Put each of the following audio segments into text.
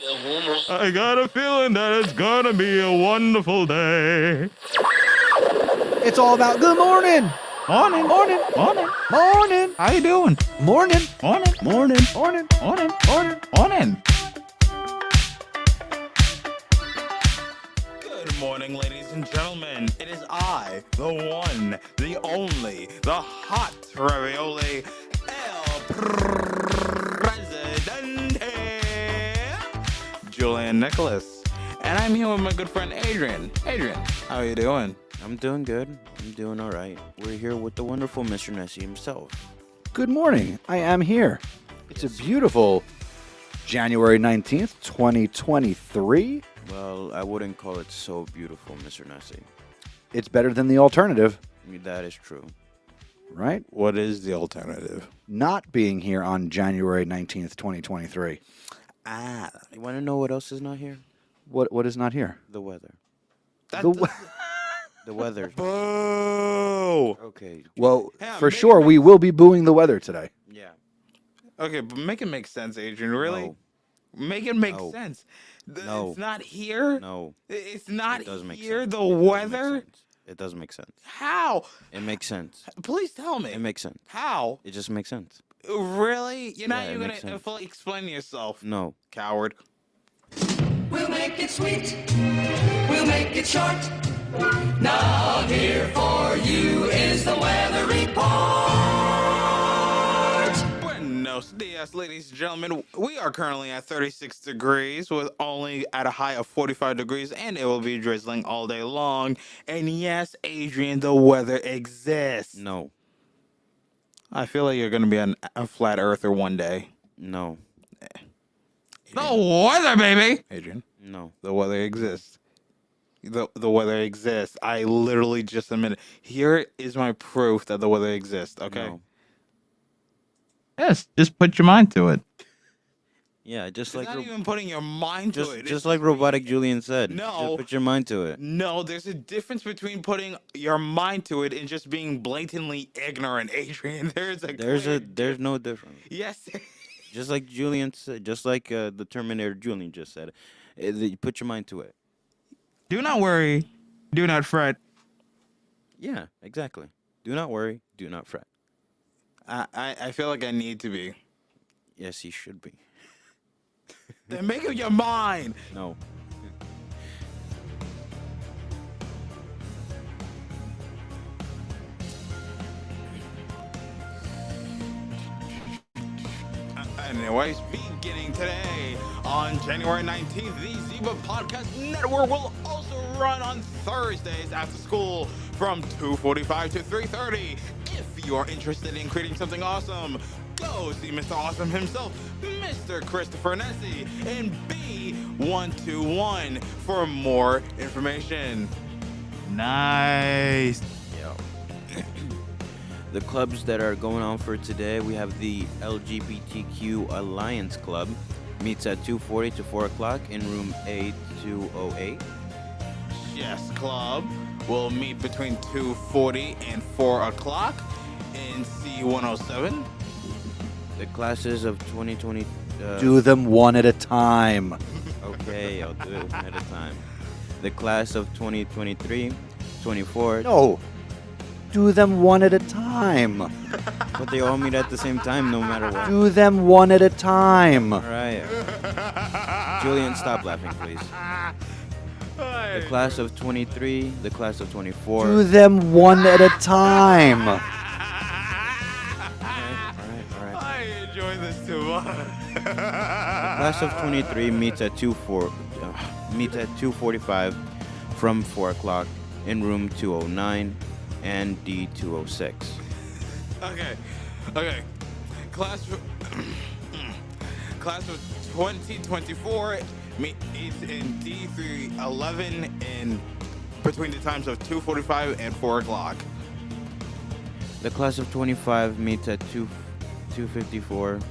I got a feeling that it's gonna be a wonderful day. It's all about good morning. Morning, Morning. morning. Morning. How you doing? Morning. Morning, Morning. Morning. morning, Morning. morning. Good morning, ladies and gentlemen. It is I, the one, the only, the hot ravioli, El Presidente, Julian Nicholas. And I'm here with my good friend Adrian. Adrian, how are you doing? I'm doing good. I'm doing all right. We're here with the wonderful Mr. Nessie himself. Good morning. I am here. It's a beautiful January 19th, 2023. Well, I wouldn't call it so beautiful, Mr. Nessie. It's better than the alternative, I mean, that is true. right? What is the alternative? Not being here on January 19th, 2023. You want to know what else is not here? What is not here? The weather. The we- The weather. Boo! Okay. well, Yeah, for make it sure, make we will be booing the weather today. Yeah. Okay, but make it make sense, Adrian. Really? No. Make it make No. sense. No. It's not here. No. It's not It does make here. sense. The It does make weather. sense. It does make sense. How? It makes sense. Please tell me. It makes sense. How? It just makes sense. Really? You're not Yeah, it even makes gonna sense. fully explain yourself, No. coward. We'll make it sweet. We'll make it short. Now here for you is the weather report. Buenos dias, ladies and gentlemen. We are currently at 36 degrees with only at a high of 45 degrees, and it will be drizzling all day long. And yes, Adrian, the weather exists. No. I feel like you're gonna be a flat earther one day. No. The weather, baby. Adrian, No. the weather exists. The weather exists. I literally just admitted. Here is my proof that the weather exists. Okay. No. Yes, just put your mind to it. Yeah, just It's like not even putting your mind to it. It's just like robotic Julian said. No. Just put your mind to it. No, there's a difference between putting your mind to it and just being blatantly ignorant, Adrian. There's There's no difference. yes. Just like Julian said, just like the Terminator Julian just said, you put your mind to it. Do not worry. Do not fret. Yeah, exactly. Do not worry. Do not fret. I feel like I need to be. Yes, he should be. Then make up your mind. No. Anyways, beginning today on January 19th, the Zebra Podcast Network will also run on Thursdays after school from 2:45 to 3:30. If you are interested in creating something awesome, go see Mr. Awesome himself, Mr. Christopher Nessie, in B121 for more information. Nice. Yeah. The clubs that are going on for today, we have the LGBTQ Alliance Club. Meets at 2:40 to 4 o'clock in room A208. Chess Club will meet between 2:40 and 4 o'clock in C107. The classes of 2020. Do them one at a time. Okay, I'll do it one at a time. The class of 2023, 24. No. Do them one at a time. But they all meet at the same time, no matter what. Do them one at a time. All right. Julian, stop laughing, please. The class of 23, the class of 24. Do them one at a time. All right. I enjoy this too much. Class of 23 meets at 2:45 from 4 o'clock in room 209 and D206. Okay. Class of 2024 meets in D311 in between the times of 2:45 and 4 o'clock. The class of 25 meets at 55,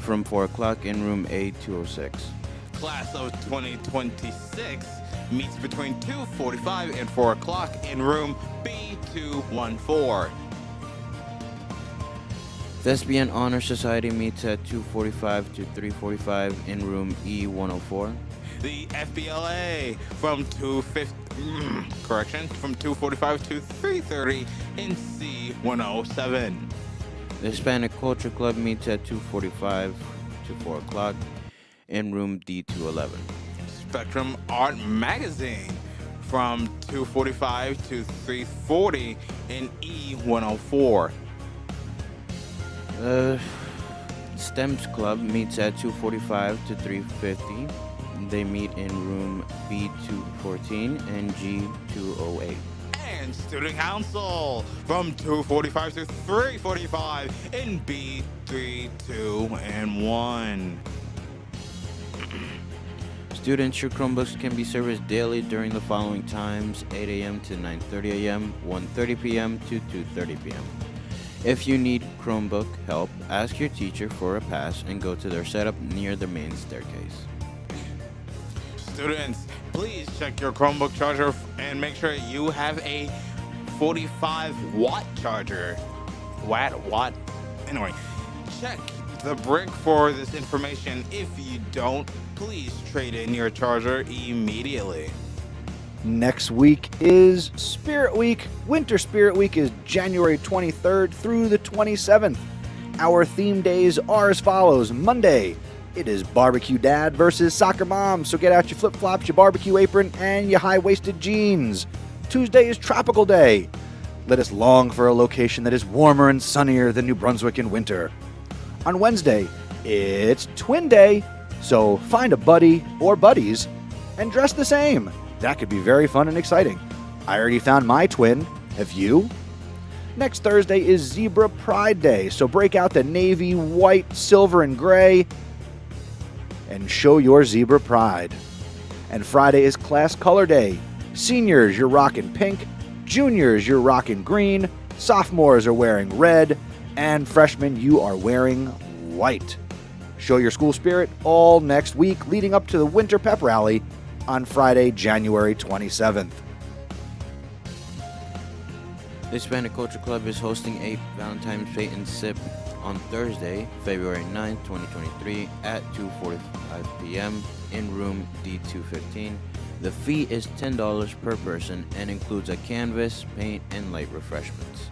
from 4 o'clock in room A206. Class of 2026 meets between 2:45 and 4 o'clock in room B214. Thespian Honor Society meets at 2:45 to 3:45 in room E104. The FBLA from 2:45 to 3:30 in C107. The Hispanic Culture Club meets at 2:45 to 4 o'clock in room D211. Spectrum Art Magazine from 2:45 to 3:40 in E104. STEMS Club meets at 2:45 to 3:50. They meet in room B214 and G208. And Student Council from 2:45 to 3:45 in B32 and 1. Students, your Chromebooks can be serviced daily during the following times: 8 a.m. to 9:30 a.m., 1:30 p.m. to 2:30 p.m. If you need Chromebook help, ask your teacher for a pass and go to their setup near the main staircase. Students, please check your Chromebook charger and make sure you have a 45-watt charger. Watt? Anyway, check the brick for this information. If you don't, please trade in your charger immediately. Next week is Spirit Week. Winter Spirit Week is January 23rd through the 27th. Our theme days are as follows. Monday, it is Barbecue Dad versus Soccer Mom, so get out your flip-flops, your barbecue apron, and your high-waisted jeans. Tuesday is Tropical Day. Let us long for a location that is warmer and sunnier than New Brunswick in winter. On Wednesday, it's Twin Day, so find a buddy or buddies and dress the same. That could be very fun and exciting. I already found my twin. Have you? Next Thursday is Zebra Pride Day, so break out the navy, white, silver, and gray and show your zebra pride. And Friday is Class Color Day. Seniors, you're rocking pink. Juniors, you're rocking green. Sophomores are wearing red. And freshmen, you are wearing white. Show your school spirit all next week, leading up to the Winter Pep Rally on Friday, January 27th. The Hispanic Culture Club is hosting a Valentine's Paint and Sip on Thursday, February 9th, 2023 at 2:45 p.m. in room D215. The fee is $10 per person and includes a canvas, paint, and light refreshments.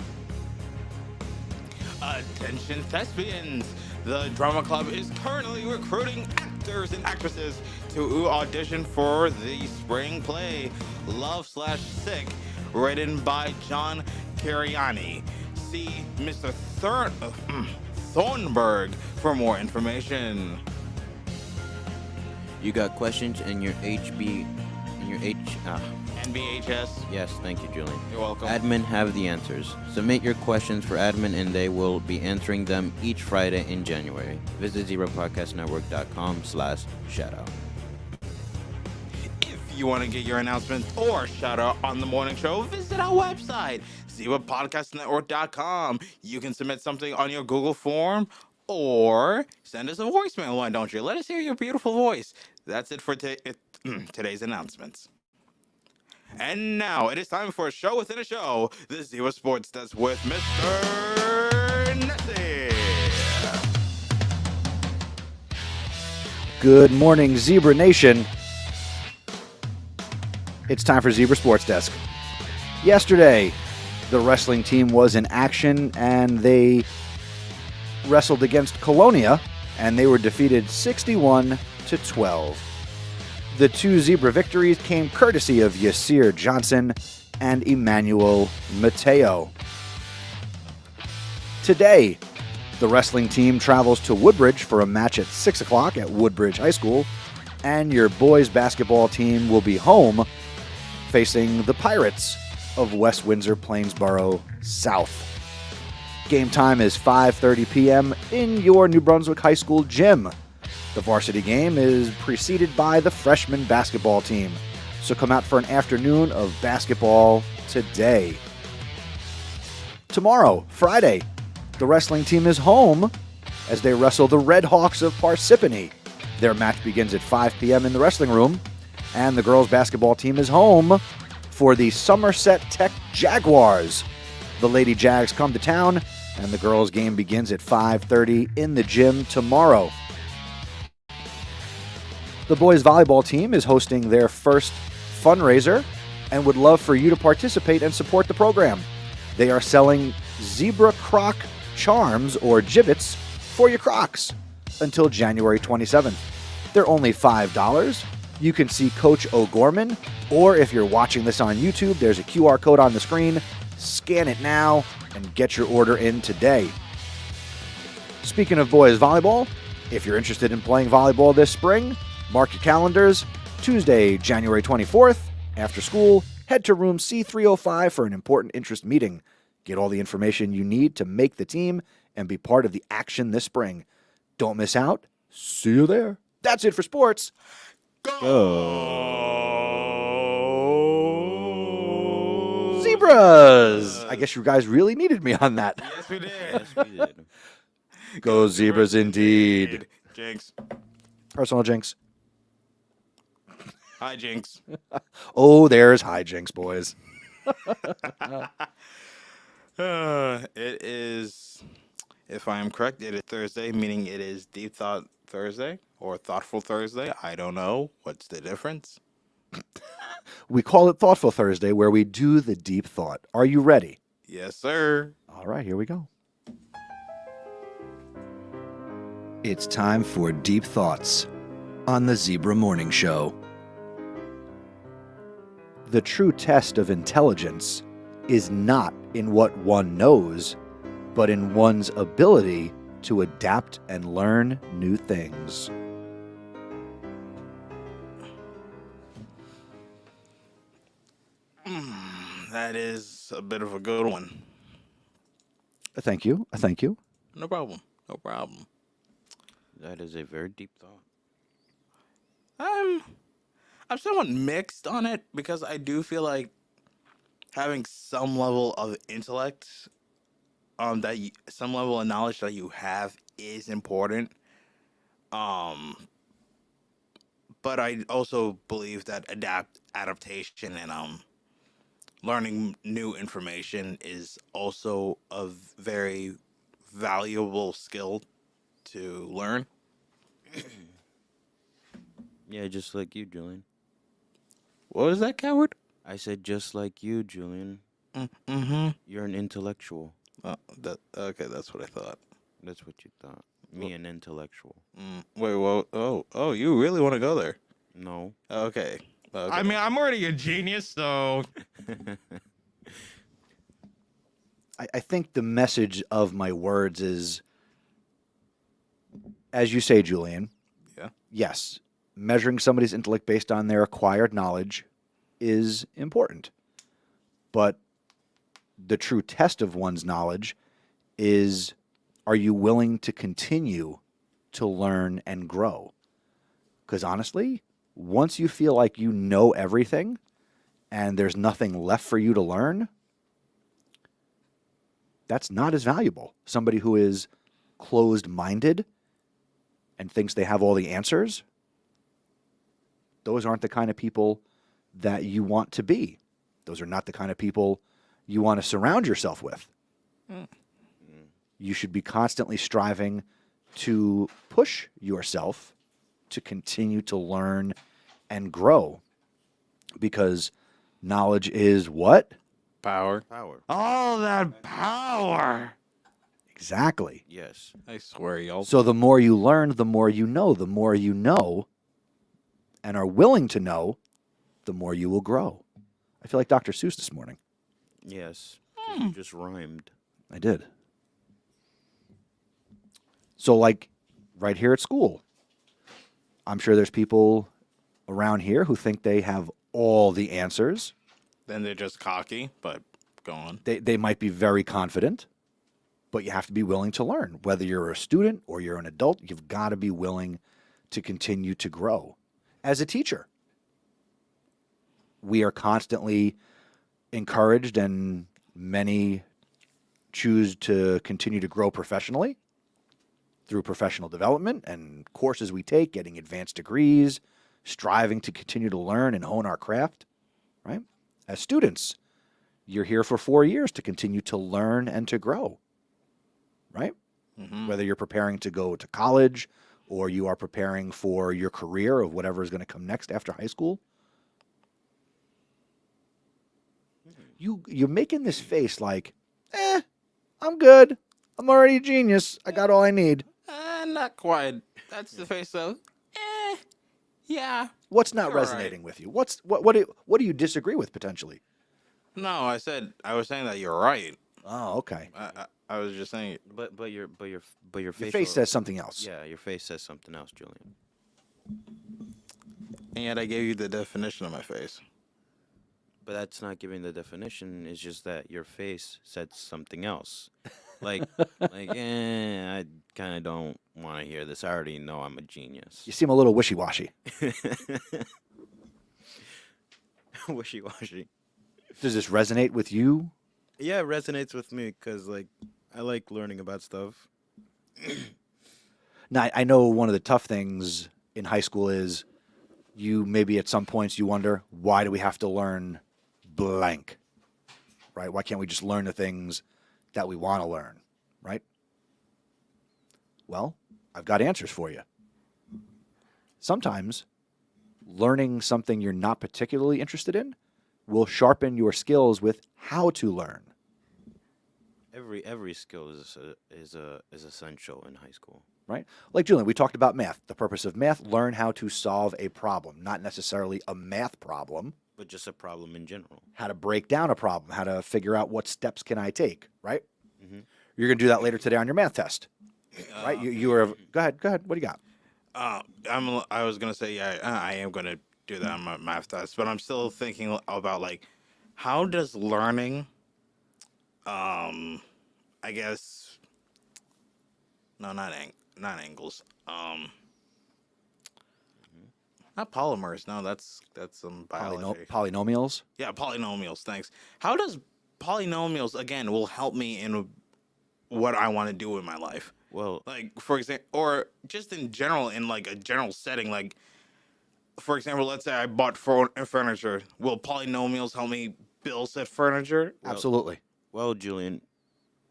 Attention thespians! The drama club is currently recruiting actors and actresses to audition for the spring play Love/Sick, written by John Cariani. See Mr. Thornburg for more information. You got questions in your NBHS? Yes, thank you, Julian. You're welcome. Admin have the answers. Submit your questions for admin and they will be answering them each Friday in January. Visit ZebraPodcastNetwork.com/shoutout. If you want to get your announcements or shout out on the morning show, visit our website, ZebraPodcastNetwork.com. You can submit something on your Google form or send us a voicemail, why don't you? Let us hear your beautiful voice. That's it for today's announcements. And now it is time for a show within a show. The Zebra Sports Desk with Mr. Nessie. Good morning, Zebra Nation. It's time for Zebra Sports Desk. Yesterday, the wrestling team was in action and they wrestled against Colonia and they were defeated 61-12. The two Zebra victories came courtesy of Yasir Johnson and Emmanuel Mateo. Today, the wrestling team travels to Woodbridge for a match at 6 o'clock at Woodbridge High School, and your boys basketball team will be home facing the Pirates of West Windsor Plainsboro South. Game time is 5:30 p.m. in your New Brunswick High School gym. The varsity game is preceded by the freshman basketball team, so come out for an afternoon of basketball today. Tomorrow, Friday, the wrestling team is home as they wrestle the Red Hawks of Parsippany. Their match begins at 5 p.m. in the wrestling room, and the girls basketball team is home for the Somerset Tech Jaguars. The Lady Jags come to town And the girls' game begins at 5:30 in the gym tomorrow. The boys' volleyball team is hosting their first fundraiser and would love for you to participate and support the program. They are selling zebra croc charms or gibbets for your Crocs until January 27th. They're only $5. You can see Coach O'Gorman, or if you're watching this on YouTube, there's a QR code on the screen. Scan it now and get your order in today. Speaking of boys volleyball, if you're interested in playing volleyball this spring, mark your calendars. Tuesday, January 24th, after school, head to room C305 for an important interest meeting. Get all the information you need to make the team and be part of the action this spring. Don't miss out. See you there. That's it for sports. Go! Zebras! I guess you guys really needed me on that. Yes, we did. Yes, we did. Go Zebras indeed. Jinx. Personal jinx. Hi, Jinx. Oh, there's hijinks, boys. It is, if I am correct, it is Thursday, meaning it is Deep Thought Thursday or Thoughtful Thursday. I don't know. What's the difference? We call it Thoughtful Thursday, where we do the deep thought. Are you ready? Yes, sir. All right, here we go. It's time for Deep Thoughts on the Zebra Morning Show. The true test of intelligence is not in what one knows, but in one's ability to adapt and learn new things. That is a bit of a good one. Thank you. Thank you. No problem. No problem. That is a very deep thought. I'm somewhat mixed on it because I do feel like having some level of intellect, some level of knowledge that you have is important. But I also believe that adaptation and learning new information is also a very valuable skill to learn. Yeah, just like you, Julian. What was that, coward? I said just like you, Julian. Mm-hmm. You're an intellectual. Okay, that's what I thought. That's what you thought. Me, an intellectual. Wait, whoa, oh, you really want to go there? No. Okay. I mean, I'm already a genius, so I think the message of my words is, as you say, Julian, Yeah. yes, measuring somebody's intellect based on their acquired knowledge is important. But the true test of one's knowledge is, are you willing to continue to learn and grow? Because honestly, once you feel like you know everything and there's nothing left for you to learn, that's not as valuable. Somebody who is closed-minded and thinks they have all the answers, those aren't the kind of people that you want to be. Those are not the kind of people you want to surround yourself with. You should be constantly striving to push yourself to continue to learn and grow, because knowledge is what? Power. Power. all that power. Exactly. Yes. I swear, y'all. So the more you learn, the more you know. The more you know and are willing to know, the more you will grow. I feel like Dr. Seuss this morning. Yes. 'Cause you just rhymed. I did. So, like, right here at school, I'm sure there's people around here who think they have all the answers. Then they're just cocky, but go on. They might be very confident, but you have to be willing to learn. Whether you're a student or you're an adult, you've got to be willing to continue to grow. As a teacher, we are constantly encouraged, and many choose to continue to grow professionally through professional development and courses we take, getting advanced degrees, striving to continue to learn and hone our craft, right? As students, you're here for 4 years to continue to learn and to grow. right? Mm-hmm. Whether you're preparing to go to college or you are preparing for your career of whatever is going to come next after high school. You're making this face like, I'm good. I'm already a genius. I got all I need. Not quite. That's the face of, yeah. What's not You're resonating with you? What do you disagree with potentially? No, I was saying that you're right. Oh, okay. I was just saying. But your Your facial, face says something else. yeah, your face says something else, Julian. And yet I gave you the definition of my face. But that's not giving the definition. It's just that your face said something else. Like, I kind of don't want to hear this. I already know I'm a genius. You seem a little wishy-washy. Wishy-washy. Does this resonate with you? Yeah, it resonates with me because, like, I like learning about stuff. Now, I know one of the tough things in high school is you maybe at some points you wonder, why do we have to learn blank? Right? Why can't we just learn the things that we want to learn? Right? Well, I've got answers for you. Sometimes learning something you're not particularly interested in will sharpen your skills with how to learn. Every skill is essential in high school. Right? Like Julian, we talked about math. The purpose of math, learn how to solve a problem, not necessarily a math problem. But just a problem in general. How to break down a problem, how to figure out what steps can I take, right? Mm-hmm. You're going to do that later today on your math test, right? You were, go ahead. What do you got? I was gonna say I am gonna do that on my math test, but I'm still thinking about like, how does learning, I guess, no, not angles, not polymers. No, that's some biology. Polynomials? Yeah, polynomials. Thanks. How does polynomials again will help me in what I want to do in my life? Well, Like, for example, or just in general, in like a general setting, like, for example, let's say I bought furniture. Will polynomials help me build said furniture? Absolutely. well, Julian,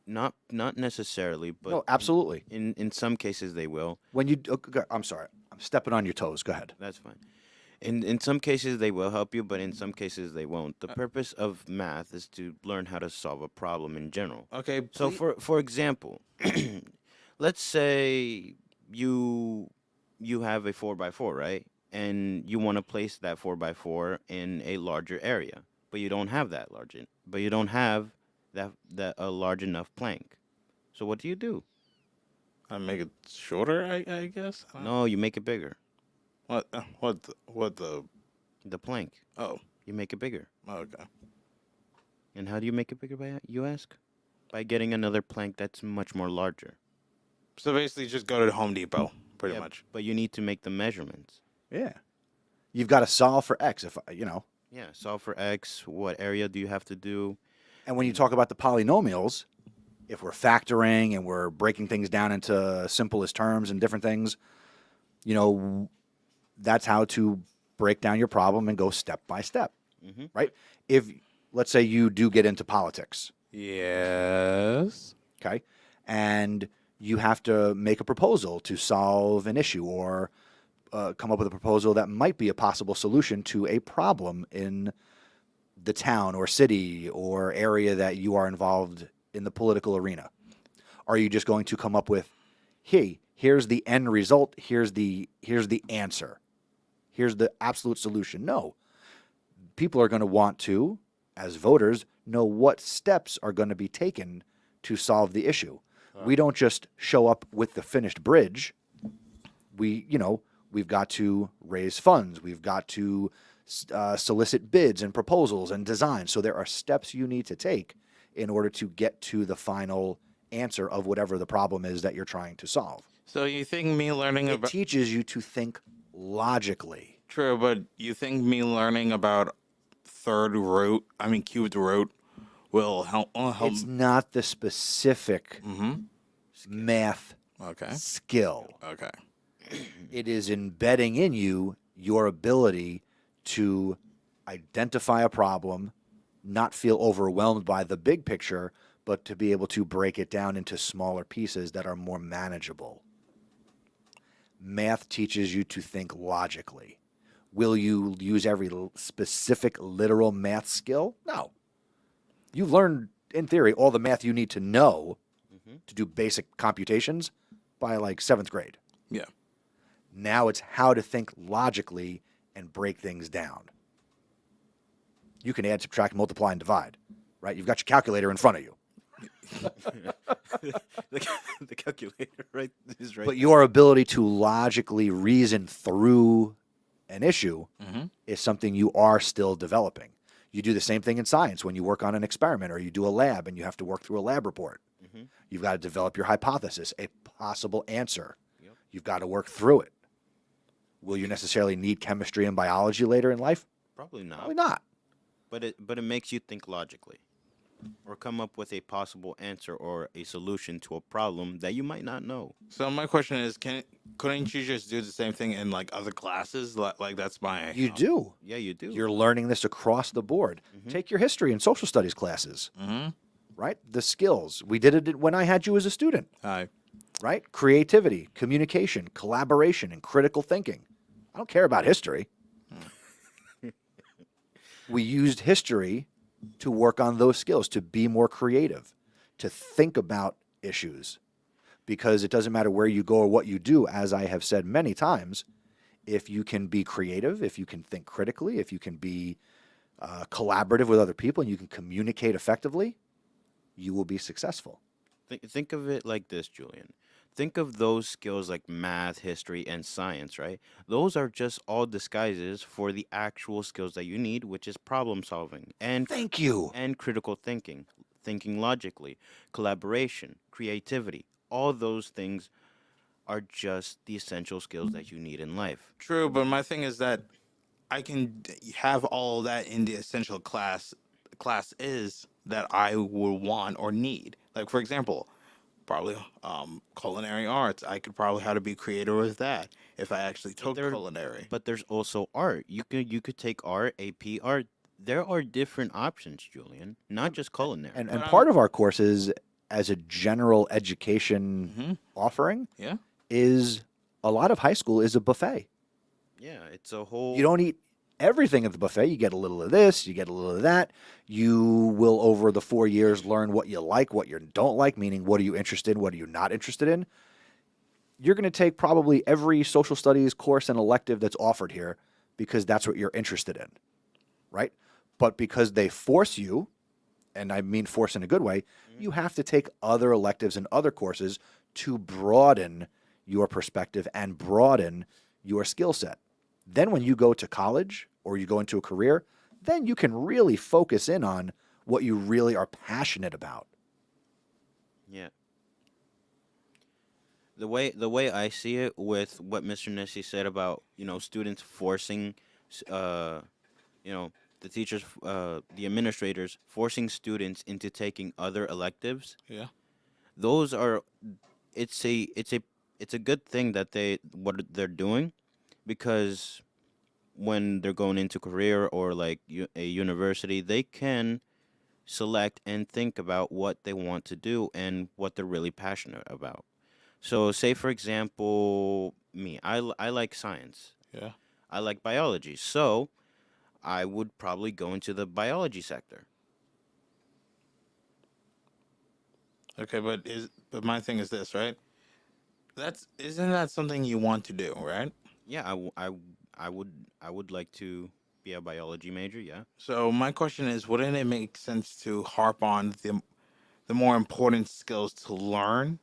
not necessarily, but No, absolutely. in some cases they will. When you, I'm sorry, I'm stepping on your toes. Go ahead. That's fine. In some cases they will help you, but in some cases they won't. The purpose of math is to learn how to solve a problem in general. Okay. So for example, let's say you have a 4x4, right? And you want to place that 4x4 in a larger area, but you don't have that a large enough plank. So what do? I make it shorter, I guess. No, you make it bigger. What the? The plank. Oh, You make it bigger. okay. And how do you make it bigger, you ask? By getting another plank that's much more larger. So basically, just go to Home Depot, pretty Yeah, much. But you need to make the measurements. Yeah. You've got to solve for X, Yeah, solve for X. What area do you have to do? And when you talk about the polynomials, if we're factoring and we're breaking things down into simplest terms and different things, that's how to break down your problem and go step by step, right? If, let's say you do get into politics, Yes. okay, and you have to make a proposal to solve an issue or come up with a proposal that might be a possible solution to a problem in the town or city or area that you are involved in the political arena. Are you just going to come up with, hey, here's the end result, here's the answer, here's the absolute solution? No. People are going to want to, as voters, know what steps are going to be taken to solve the issue. We don't just show up with the finished bridge. We've got to raise funds. We've got to solicit bids and proposals and design. So there are steps you need to take in order to get to the final answer of whatever the problem is that you're trying to solve. So you think me learning It about teaches you to think logically. true, but you think me learning about cubed root will help? It's not the specific math Okay. skill. Okay. It is embedding in you your ability to identify a problem, not feel overwhelmed by the big picture, but to be able to break it down into smaller pieces that are more manageable. Math teaches you to think logically. Will you use every specific literal math skill? No. You learned, in theory, all the math you need to know to do basic computations by like 7th grade. Yeah. Now it's how to think logically and break things down. You can add, subtract, multiply, and divide, right? You've got your calculator in front of you. The calculator is right. But your ability to logically reason through an issue is something you are still developing. You do the same thing in science when you work on an experiment or you do a lab and you have to work through a lab report. You've got to develop your hypothesis, a possible answer. Yep. You've got to work through it. Will you necessarily need chemistry and biology later in life? Probably not. Probably not. But it makes you think logically, or come up with a possible answer or a solution to a problem that you might not know. So my question is, couldn't you just do the same thing in like other classes? Like that's my. You do. Yeah, you do. You're learning this across the board. Take your history and social studies classes, right? The skills. We did it when I had you as a student, Hi. right? Creativity, communication, collaboration, and critical thinking. I don't care about history. We used history to work on those skills, to be more creative, to think about issues. Because it doesn't matter where you go or what you do, as I have said many times, if you can be creative, if you can think critically, if you can be collaborative with other people and you can communicate effectively, you will be successful. Think of it like this, Julian. Think of those skills like math, history, and science, right? Those are just all disguises for the actual skills that you need, which is problem solving and Thank you. and critical thinking, thinking logically, collaboration, creativity. All those things are just the essential skills that you need in life. True, but my thing is that I can have all that in the essential class is that I would want or need. Like for example, probably culinary arts. I could probably how to be creative with that if I actually took culinary. But there's also art. You could take art, AP art. There are different options, Julian, not just culinary. And part of our courses as a general education offering Yeah. is a lot of high school is a buffet. Yeah, it's a whole. You don't eat everything at the buffet. You get a little of this, you get a little of that. You will, over the 4 years, learn what you like, what you don't like, meaning what are you interested in, what are you not interested in. You're going to take probably every social studies course and elective that's offered here because that's what you're interested in, right? But because they force you, and I mean force in a good way, you have to take other electives and other courses to broaden your perspective and broaden your skill set. Then when you go to college or you go into a career, then you can really focus in on what you really are passionate about. Yeah. The way I see it with what Mr. Nessie said about, students forcing, the teachers, the administrators forcing students into taking other electives. Yeah. Those are, it's a good thing that what they're doing, because when they're going into career or like a university, they can select and think about what they want to do and what they're really passionate about. So say for example, me, I like science. Yeah. I like biology. So I would probably go into the biology sector. Okay, but my thing is this, right? Isn't that something you want to do, right? Yeah, I would like to be a biology major, yeah. So my question is, wouldn't it make sense to harp on the more important skills to learn?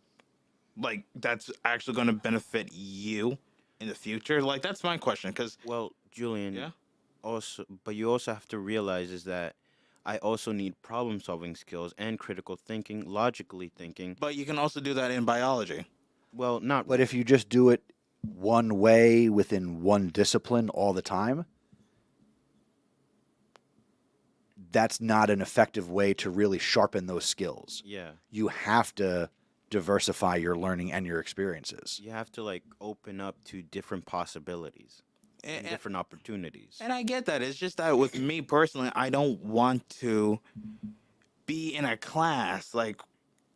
Like that's actually going to benefit you in the future? Like that's my question cuz Well, Julian, yeah. but you also have to realize is that I also need problem solving skills and critical thinking, logically thinking. But you can also do that in biology. Well, not But if you just do it one way within one discipline all the time, that's not an effective way to really sharpen those skills. yeah. You have to diversify your learning and your experiences. You have to like open up to different possibilities and different opportunities. And I get that. It's just that with me personally, I don't want to be in a class like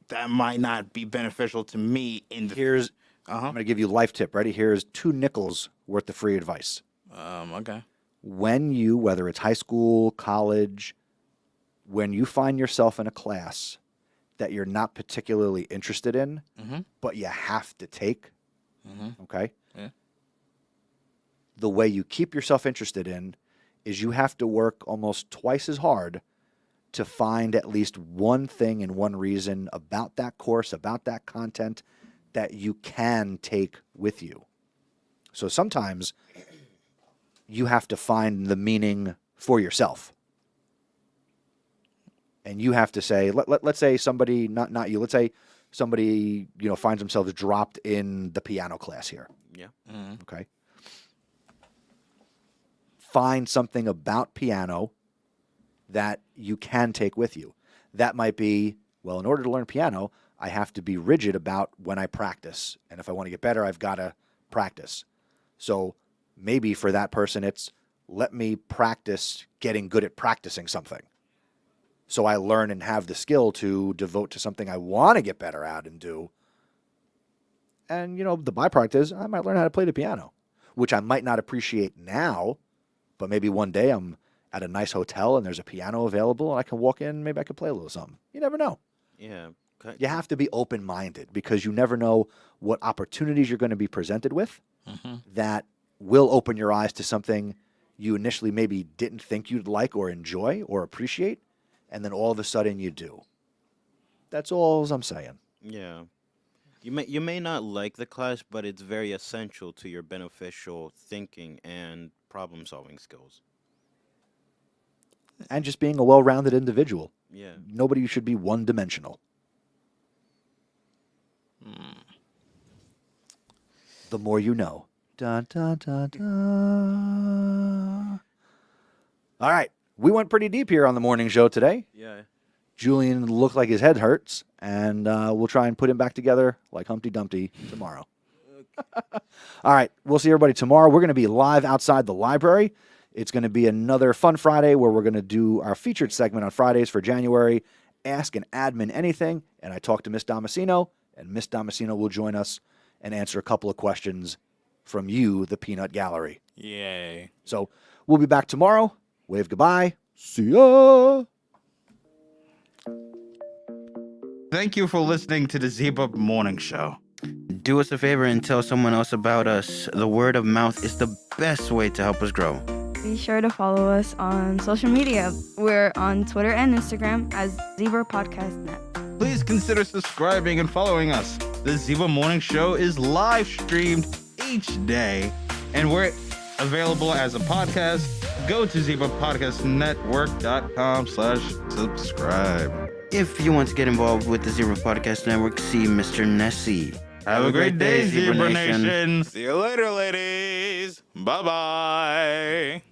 that might not be beneficial to me in the Here's I'm going to give you a life tip. Ready? Here's 2 nickels worth of free advice. okay. When you, whether it's high school, college, when you find yourself in a class that you're not particularly interested in, but you have to take, okay? Yeah. The way you keep yourself interested in is you have to work almost twice as hard to find at least one thing and one reason about that course, about that content that you can take with you. So sometimes you have to find the meaning for yourself. And you have to say, let's say somebody, not you, let's say somebody, finds themselves dropped in the piano class here. Yeah. Okay. Find something about piano that you can take with you. That might be, well, in order to learn piano, I have to be rigid about when I practice. And if I want to get better, I've got to practice. So maybe for that person, it's let me practice getting good at practicing something. So I learn and have the skill to devote to something I want to get better at and do. And, the byproduct is I might learn how to play the piano, which I might not appreciate now, but maybe one day I'm at a nice hotel and there's a piano available and I can walk in, maybe I can play a little something. You never know. Yeah. You have to be open-minded because you never know what opportunities you're going to be presented with that will open your eyes to something you initially maybe didn't think you'd like or enjoy or appreciate, and then all of a sudden you do. That's all I'm saying. Yeah. You may not like the class, but it's very essential to your beneficial thinking and problem-solving skills. And just being a well-rounded individual. Yeah. Nobody should be one-dimensional. The more you know. Dun, dun, dun, dun. All right. We went pretty deep here on the morning show today. Yeah. Julian looked like his head hurts, and we'll try and put him back together like Humpty Dumpty tomorrow. All right. We'll see everybody tomorrow. We're going to be live outside the library. It's going to be another fun Friday where we're going to do our featured segment on Fridays for January, Ask an Admin Anything, and I talked to Miss Damasino, and Miss Damasino will join us and answer a couple of questions from you, the Peanut Gallery. Yay. So we'll be back tomorrow. Wave goodbye. See ya. Thank you for listening to the Zebra Morning Show. Do us a favor and tell someone else about us. The word of mouth is the best way to help us grow. Be sure to follow us on social media. We're on Twitter and Instagram as Zebra Podcast Net. Please consider subscribing and following us. The Zebra Morning Show is live streamed each day, and we're available as a podcast. Go to zebrapodcastnetwork.com/subscribe. If you want to get involved with the Zebra Podcast Network, see Mr. Nessie. Have a great day, Zebra Nation. See you later, ladies. Bye-bye.